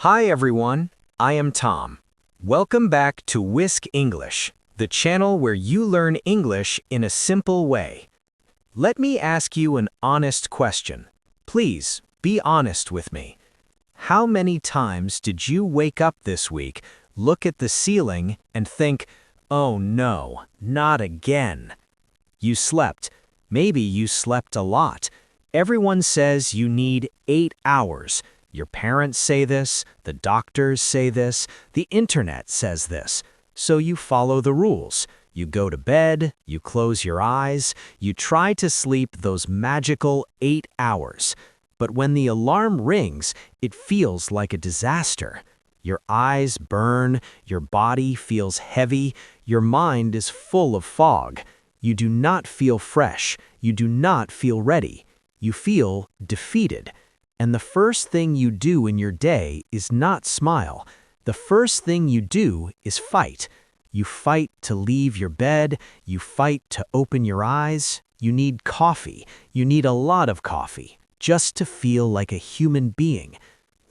Hi everyone, I am Tom. Welcome back to Whisk English, the channel where you learn English in a simple way. Let me ask you an honest question. Please, be honest with me. How many times did you wake up this week, look at the ceiling, and think, "Oh no, not again"? You slept. Maybe you slept a lot. Everyone says you need 8 hours. Your parents say this, the doctors say this, the internet says this. So you follow the rules. You go to bed, you close your eyes, you try to sleep those magical 8 hours. But when the alarm rings, it feels like a disaster. Your eyes burn, your body feels heavy, your mind is full of fog. You do not feel fresh, you do not feel ready. You feel defeated. And the first thing you do in your day is not smile. The first thing you do is fight. You fight to leave your bed, you fight to open your eyes. You need coffee, you need a lot of coffee, just to feel like a human being.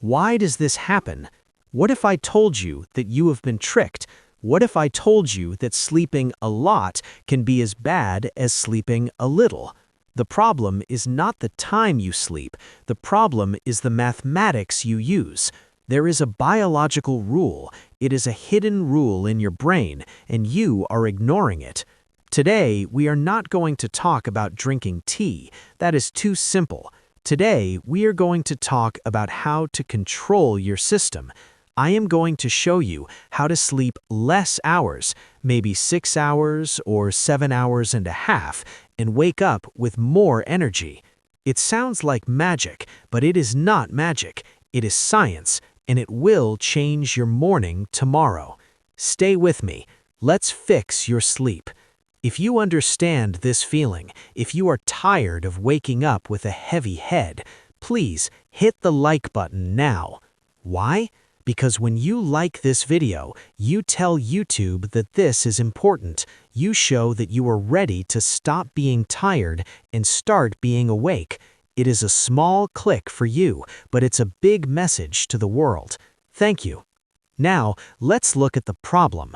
Why does this happen? What if I told you that you have been tricked? What if I told you that sleeping a lot can be as bad as sleeping a little? The problem is not the time you sleep. The problem is the mathematics you use. There is a biological rule. It is a hidden rule in your brain, and you are ignoring it. Today, we are not going to talk about drinking tea. That is too simple. Today, we are going to talk about how to control your system. I am going to show you how to sleep less hours, maybe 6 hours or 7 hours and a half, and wake up with more energy. It sounds like magic, but it is not magic. It is science, and it will change your morning tomorrow. Stay with me. Let's fix your sleep. If you understand this feeling, if you are tired of waking up with a heavy head, please hit the like button now. Why? Because when you like this video, you tell YouTube that this is important. You show that you are ready to stop being tired and start being awake. It is a small click for you, but it's a big message to the world. Thank you. Now, let's look at the problem.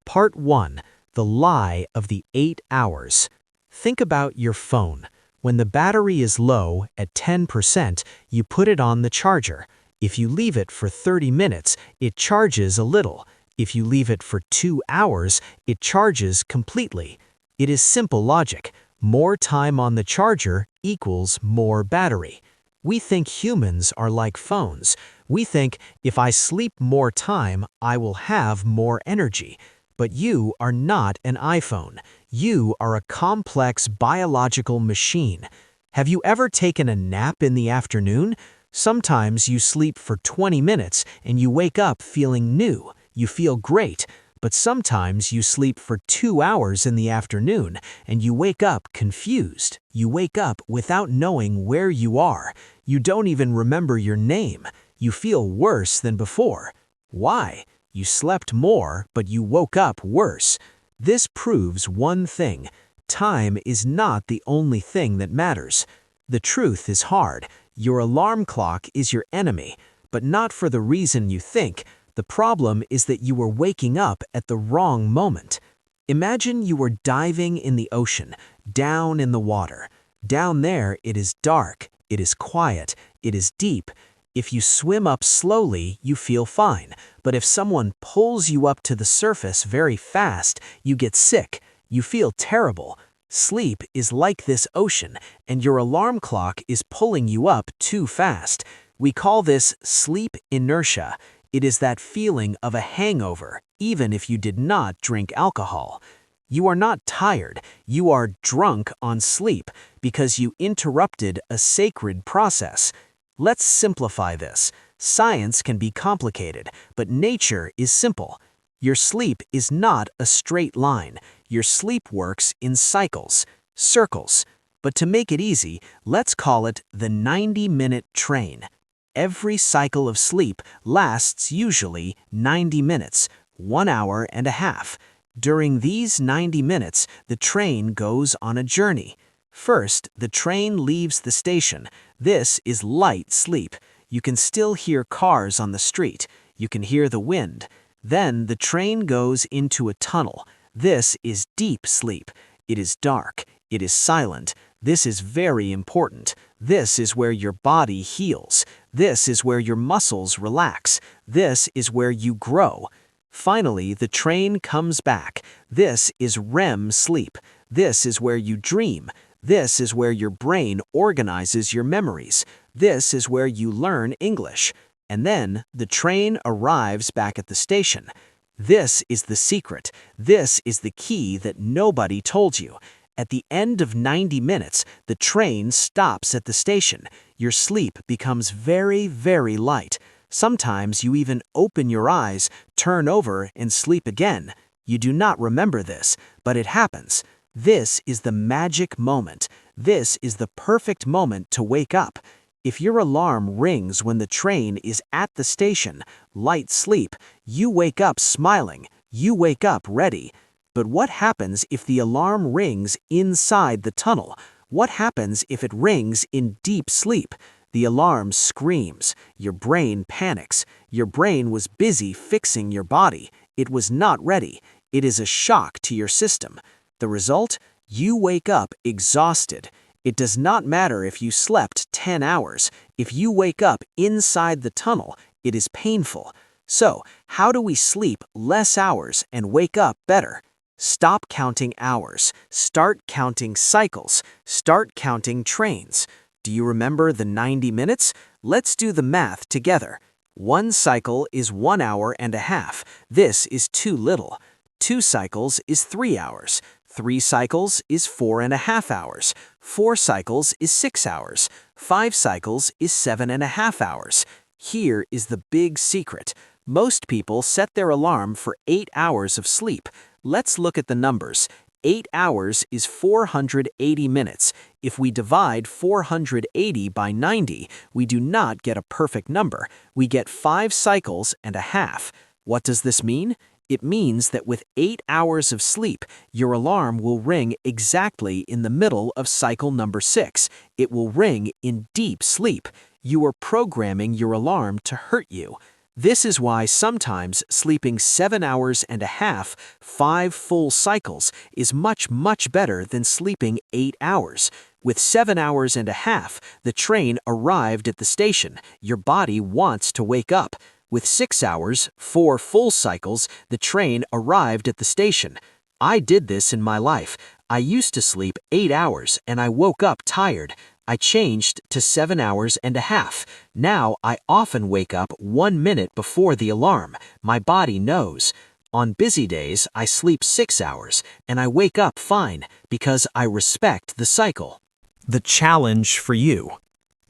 Part 1. The lie of the 8 hours. Think about your phone. When the battery is low, at 10%, you put it on the charger. If you leave it for 30 minutes, it charges a little. If you leave it for 2 hours, it charges completely. It is simple logic. More time on the charger equals more battery. We think humans are like phones. We think, if I sleep more time, I will have more energy. But you are not an iPhone. You are a complex biological machine. Have you ever taken a nap in the afternoon? Sometimes you sleep for 20 minutes and you wake up feeling new. You feel great. But sometimes you sleep for 2 hours in the afternoon and you wake up confused. You wake up without knowing where you are. You don't even remember your name. You feel worse than before. Why? You slept more, but you woke up worse. This proves one thing. Time is not the only thing that matters. The truth is hard. Your alarm clock is your enemy, but not for the reason you think. The problem is that you were waking up at the wrong moment. Imagine you were diving in the ocean, down in the water. Down there, it is dark, it is quiet, it is deep. If you swim up slowly, you feel fine. But if someone pulls you up to the surface very fast, you get sick. You feel terrible. Sleep is like this ocean, and your alarm clock is pulling you up too fast. We call this sleep inertia. It is that feeling of a hangover, even if you did not drink alcohol. You are not tired, you are drunk on sleep because you interrupted a sacred process. Let's simplify this. Science can be complicated, but nature is simple. Your sleep is not a straight line. Your sleep works in cycles, circles. But to make it easy, let's call it the 90-minute train. Every cycle of sleep lasts usually 90 minutes, 1 hour and a half. During these 90 minutes, the train goes on a journey. First, the train leaves the station. This is light sleep. You can still hear cars on the street. You can hear the wind. Then the train goes into a tunnel. This is deep sleep. It is dark. It is silent. This is very important. This is where your body heals. This is where your muscles relax. This is where you grow. Finally, the train comes back. This is REM sleep. This is where you dream. This is where your brain organizes your memories. This is where you learn English. And then the train arrives back at the station. This is the secret. This is the key that nobody told you. At the end of 90 minutes, the train stops at the station. Your sleep becomes very, very light. Sometimes you even open your eyes, turn over, and sleep again. You do not remember this, but it happens. This is the magic moment. This is the perfect moment to wake up. If your alarm rings when the train is at the station, light sleep, you wake up smiling. You wake up ready. But what happens if the alarm rings inside the tunnel? What happens if it rings in deep sleep? The alarm screams. Your brain panics. Your brain was busy fixing your body. It was not ready. It is a shock to your system. The result? You wake up exhausted. It does not matter if you slept 10 hours. If you wake up inside the tunnel, it is painful. So, how do we sleep less hours and wake up better? Stop counting hours. Start counting cycles. Start counting trains. Do you remember the 90 minutes? Let's do the math together. One cycle is 1 hour and a half. This is too little. 2 cycles is 3 hours. 3 cycles is 4.5 hours. 4 cycles is 6 hours. 5 cycles is 7.5 hours. Here is the big secret. Most people set their alarm for 8 hours of sleep. Let's look at the numbers. 8 hours is 480 minutes. If we divide 480 by 90, we do not get a perfect number. We get 5 cycles and a half. What does this mean? It means that with 8 hours of sleep, your alarm will ring exactly in the middle of cycle number 6. It will ring in deep sleep. You are programming your alarm to hurt you. This is why sometimes sleeping 7 hours and a half, 5 full cycles, is much, much better than sleeping 8 hours. With 7 hours and a half, the train arrived at the station. Your body wants to wake up. With 6 hours, 4 full cycles, the train arrived at the station. I did this in my life. I used to sleep 8 hours and I woke up tired. I changed to 7 hours and a half. Now I often wake up 1 minute before the alarm. My body knows. On busy days, I sleep 6 hours and I wake up fine because I respect the cycle. The challenge for you.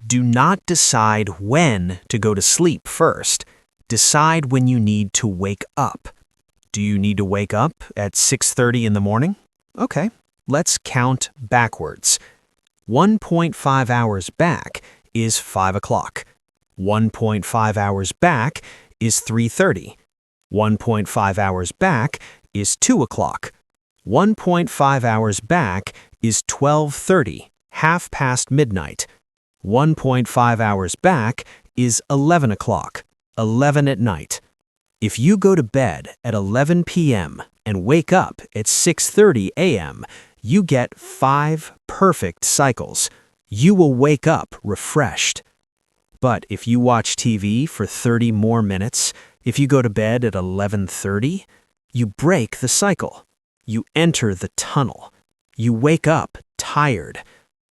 Do not decide when to go to sleep first. Decide when you need to wake up. Do you need to wake up at 6:30 in the morning? Okay, let's count backwards. 1.5 hours back is 5 o'clock. 1.5 hours back is 3:30. 1.5 hours back is 2 o'clock. 1.5 hours back is 12:30, half past midnight. 1.5 hours back is 11 o'clock, 11 at night. If you go to bed at 11 p.m. and wake up at 6:30 a.m., you get 5 perfect cycles. You will wake up refreshed. But if you watch TV for 30 more minutes, if you go to bed at 11:30, you break the cycle. You enter the tunnel. You wake up tired.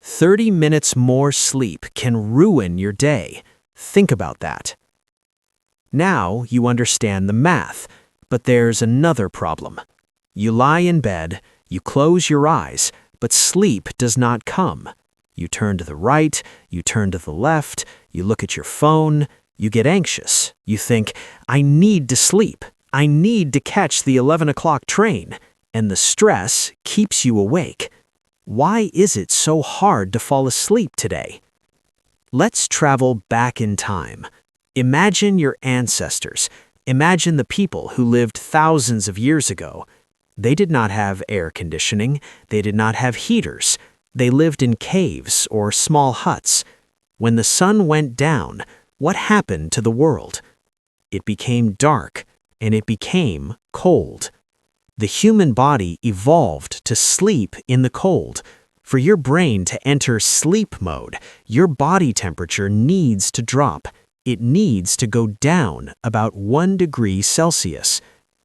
30 minutes more sleep can ruin your day. Think about that. Now you understand the math, but there's another problem. You lie in bed, you close your eyes, but sleep does not come. You turn to the right, you turn to the left, you look at your phone, you get anxious. You think, I need to sleep. I need to catch the 11 o'clock train. And the stress keeps you awake. Why is it so hard to fall asleep today? Let's travel back in time. Imagine your ancestors. Imagine the people who lived thousands of years ago. They did not have air conditioning. They did not have heaters. They lived in caves or small huts. When the sun went down, What happened to the world? It became dark, and it became cold. The human body evolved to sleep in the cold. For your brain to enter sleep mode, your body temperature needs to drop. It needs to go down about 1 degree Celsius.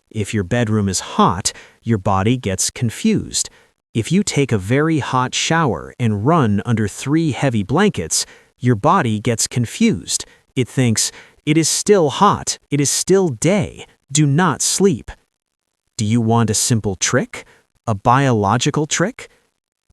If your bedroom is hot, your body gets confused. If you take a very hot shower and run under 3 heavy blankets, your body gets confused. It thinks, it is still hot, it is still day, do not sleep. Do you want a simple trick? A biological trick?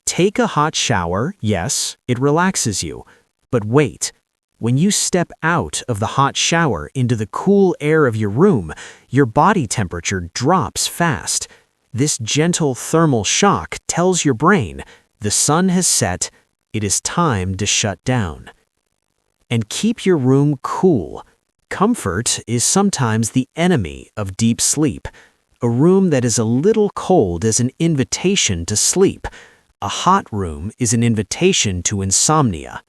Take a hot shower, yes, it relaxes you. But wait, when you step out of the hot shower into the cool air of your room, your body temperature drops fast. This gentle thermal shock tells your brain, the sun has set, it is time to shut down. And keep your room cool. Comfort is sometimes the enemy of deep sleep. A room that is a little cold is an invitation to sleep. A hot room is an invitation to insomnia.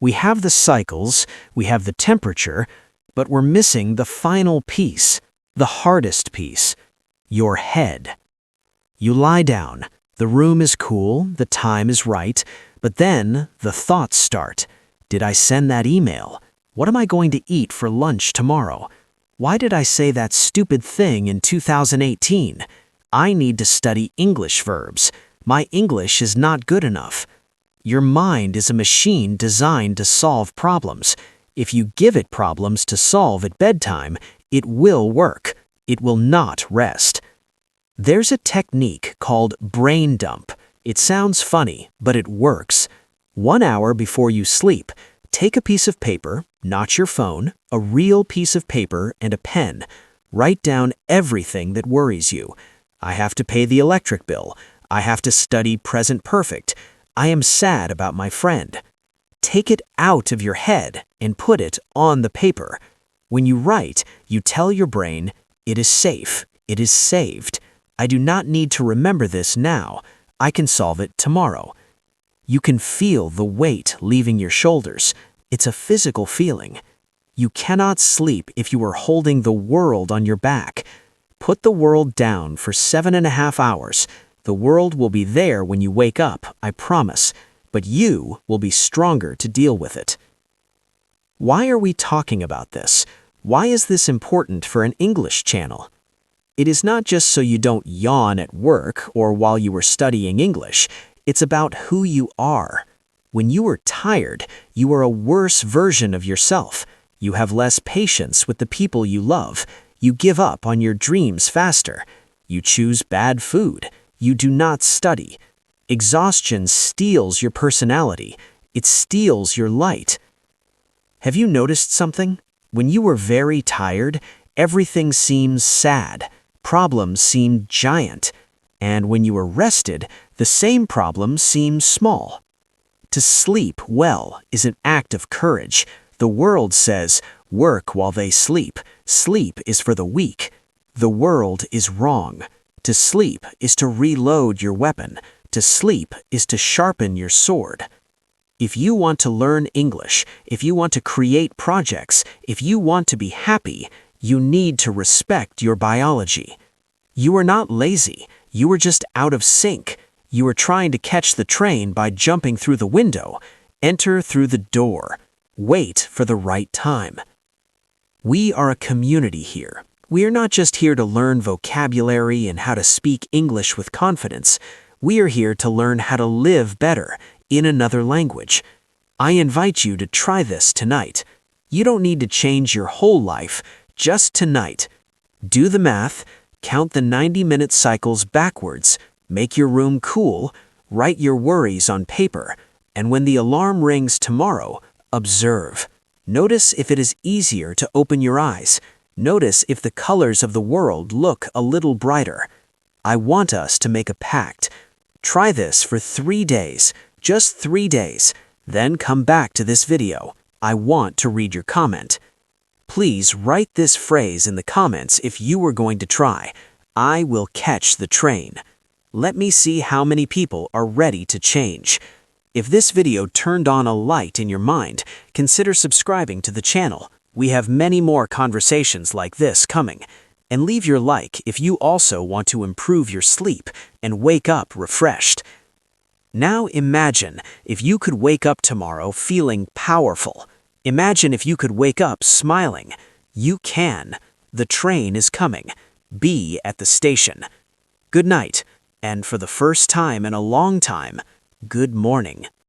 We have the cycles, we have the temperature, but we're missing the final piece, the hardest piece, your head. You lie down, the room is cool, the time is right, but then the thoughts start. Did I send that email? What am I going to eat for lunch tomorrow? Why did I say that stupid thing in 2018? I need to study English verbs. My English is not good enough. Your mind is a machine designed to solve problems. If you give it problems to solve at bedtime, it will work. It will not rest. There's a technique called brain dump. It sounds funny, but it works. 1 hour before you sleep, take a piece of paper, not your phone, a real piece of paper and a pen. Write down everything that worries you. I have to pay the electric bill. I have to study present perfect. I am sad about my friend. Take it out of your head and put it on the paper. When you write, you tell your brain, it is safe, it is saved. I do not need to remember this now. I can solve it tomorrow. You can feel the weight leaving your shoulders. It's a physical feeling. You cannot sleep if you are holding the world on your back. Put the world down for 7.5 hours. The world will be there when you wake up, I promise, but you will be stronger to deal with it. Why are we talking about this? Why is this important for an English channel? It is not just so you don't yawn at work or while you are studying English. It's about who you are. When you are tired, you are a worse version of yourself. You have less patience with the people you love. You give up on your dreams faster. You choose bad food. You do not study. Exhaustion steals your personality. It steals your light. Have you noticed something? When you are very tired, everything seems sad. Problems seem giant. And when you are rested, the same problems seem small. To sleep well is an act of courage. The world says, work while they sleep. Sleep is for the weak. The world is wrong. To sleep is to reload your weapon. To sleep is to sharpen your sword. If you want to learn English, if you want to create projects, if you want to be happy, you need to respect your biology. You are not lazy. You are just out of sync. You are trying to catch the train by jumping through the window. Enter through the door. Wait for the right time. We are a community here. We are not just here to learn vocabulary and how to speak English with confidence. We are here to learn how to live better in another language. I invite you to try this tonight. You don't need to change your whole life, just tonight. Do the math, count the 90-minute cycles backwards, make your room cool, write your worries on paper, and when the alarm rings tomorrow, observe. Notice if it is easier to open your eyes. Notice if the colors of the world look a little brighter. I want us to make a pact. Try this for 3 days, just 3 days, then come back to this video. I want to read your comment. Please write this phrase in the comments if you are going to try. I will catch the train. Let me see how many people are ready to change. If this video turned on a light in your mind, consider subscribing to the channel. We have many more conversations like this coming. And leave your like if you also want to improve your sleep and wake up refreshed. Now imagine if you could wake up tomorrow feeling powerful. Imagine if you could wake up smiling. You can. The train is coming. Be at the station. Good night, and for the first time in a long time, good morning.